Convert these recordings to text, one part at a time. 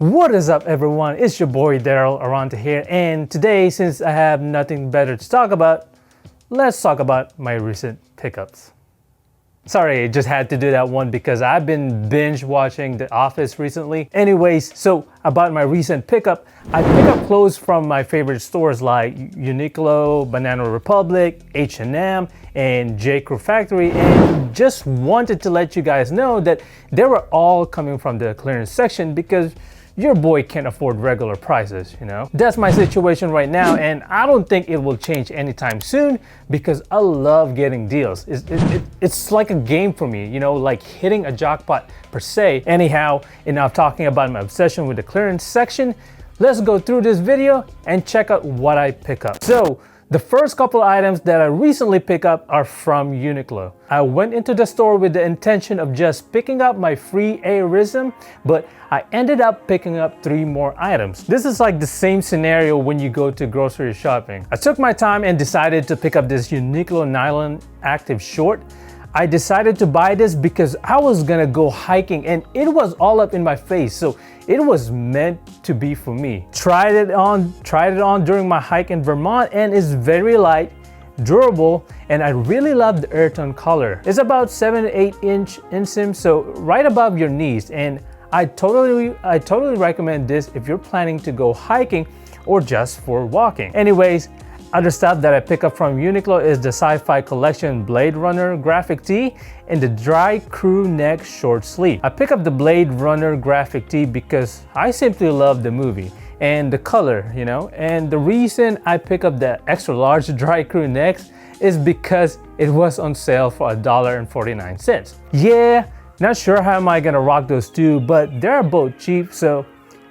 What is up, everyone? It's your boy Daryl Aranta here, and today, since I have nothing better to talk about, let's talk about my recent pickups. Sorry, I just had to do that one because I've been binge watching The Office recently. Anyways, so about my recent pickup, I pick up clothes from my favorite stores like Uniqlo, Banana Republic, H&M, and J. Crew Factory, and just wanted to let you guys know that they were all coming from the clearance section because your boy can't afford regular prices, you know? That's my situation right now, and I don't think it will change anytime soon because I love getting deals. It's like a game for me, you know, like hitting a jackpot per se. Anyhow, enough talking about my obsession with the clearance section. Let's go through this video and check out what I pick up. So, the first couple items that I recently picked up are from Uniqlo. I went into the store with the intention of just picking up my free aerism, but I ended up picking up 3 more items. This is like the same scenario when you go to grocery shopping. I took my time and decided to pick up this Uniqlo nylon active short. I decided to buy this because I was gonna go hiking and it was all up in my face, so it was meant to be for me. Tried it on during my hike in Vermont, and it's very light, durable, and I really love the earth tone color. It's about 7 to 8 inch inseam, so right above your knees, and I totally recommend this if you're planning to go hiking or just for walking. Anyways, other stuff that I pick up from Uniqlo is the Sci-Fi Collection Blade Runner graphic tee and the dry crew neck short sleeve. I pick up the Blade Runner graphic tee because I simply love the movie and the color, you know, and the reason I pick up the extra large dry crew necks is because it was on sale for $1.49. Yeah, not sure how am I gonna rock those two, but they're both cheap, so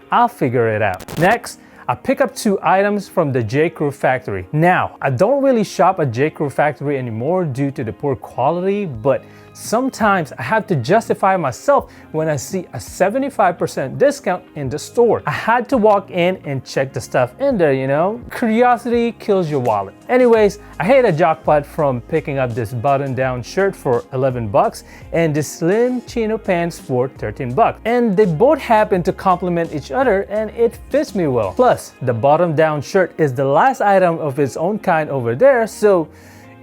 I'll figure it out. Next, I pick up 2 items from the J. Crew Factory. Now, I don't really shop at J. Crew Factory anymore due to the poor quality, but sometimes I have to justify myself when I see a 75% discount in the store. I had to walk in and check the stuff in there, you know? Curiosity kills your wallet. Anyways, I hit a jackpot from picking up this button-down shirt for 11 bucks and this slim chino pants for 13 bucks. And they both happen to complement each other and it fits me well. Plus, the bottom-down shirt is the last item of its own kind over there, so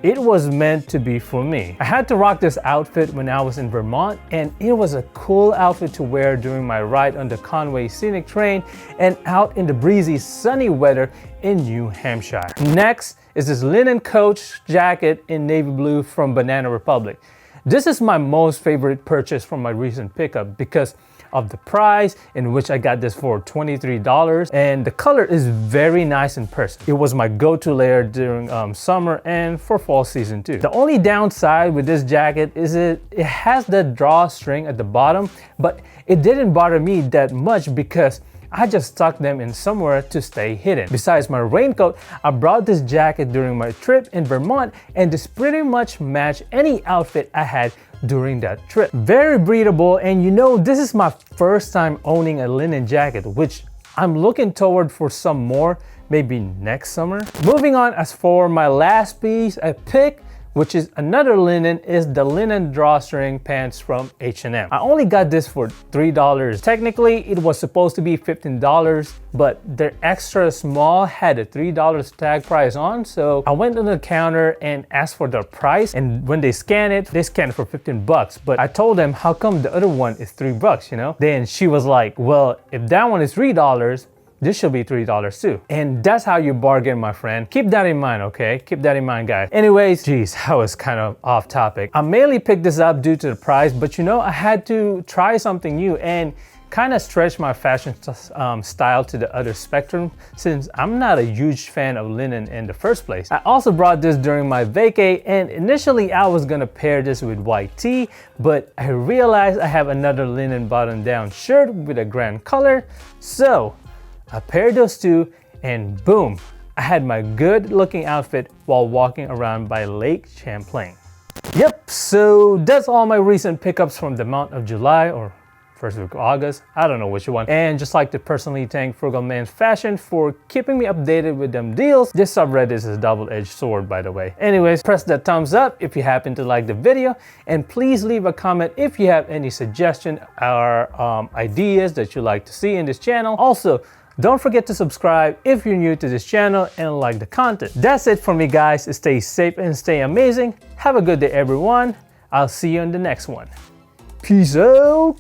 it was meant to be for me. I had to rock this outfit when I was in Vermont, and it was a cool outfit to wear during my ride on the Conway Scenic Train and out in the breezy, sunny weather in New Hampshire. Next is this linen coach jacket in navy blue from Banana Republic. This is my most favorite purchase from my recent pickup because of the price, in which I got this for $23, and the color is very nice in person. It was my go-to layer during summer and for fall season too. The only downside with this jacket is it has the drawstring at the bottom, but it didn't bother me that much because I just stuck them in somewhere to stay hidden. Besides my raincoat, I brought this jacket during my trip in Vermont, and this pretty much matched any outfit I had during that trip. Very breathable, and you know, this is my first time owning a linen jacket, which I'm looking toward for some more, maybe next summer. Moving on, as for my last piece I picked, which is another linen, is the linen drawstring pants from H&M. I only got this for $3. Technically, it was supposed to be $15, but their extra small had a $3 tag price on, so I went to the counter and asked for the price, and when they scanned it for 15 bucks. But I told them, how come the other one is $3, you know? Then she was like, well, if that one is $3, this should be $3 too. And that's how you bargain, my friend. Keep that in mind, okay? Keep that in mind, guys. Anyways, geez, I was kind of off topic. I mainly picked this up due to the price, but you know, I had to try something new and kind of stretch my fashion style to the other spectrum since I'm not a huge fan of linen in the first place. I also brought this during my vacay, and initially I was gonna pair this with white tee, but I realized I have another linen button-down shirt with a grand color, so I paired those two, and boom, I had my good looking outfit while walking around by Lake Champlain. Yep, so that's all my recent pickups from the month of July, or first week of August, I don't know which one. And just like to personally thank Frugal Man's Fashion for keeping me updated with them deals. This subreddit is a double-edged sword, by the way. Anyways, press that thumbs up if you happen to like the video, and please leave a comment if you have any suggestion or ideas that you'd like to see in this channel. Also, don't forget to subscribe if you're new to this channel and like the content. That's it for me, guys. Stay safe and stay amazing. Have a good day, everyone. I'll see you in the next one. Peace out.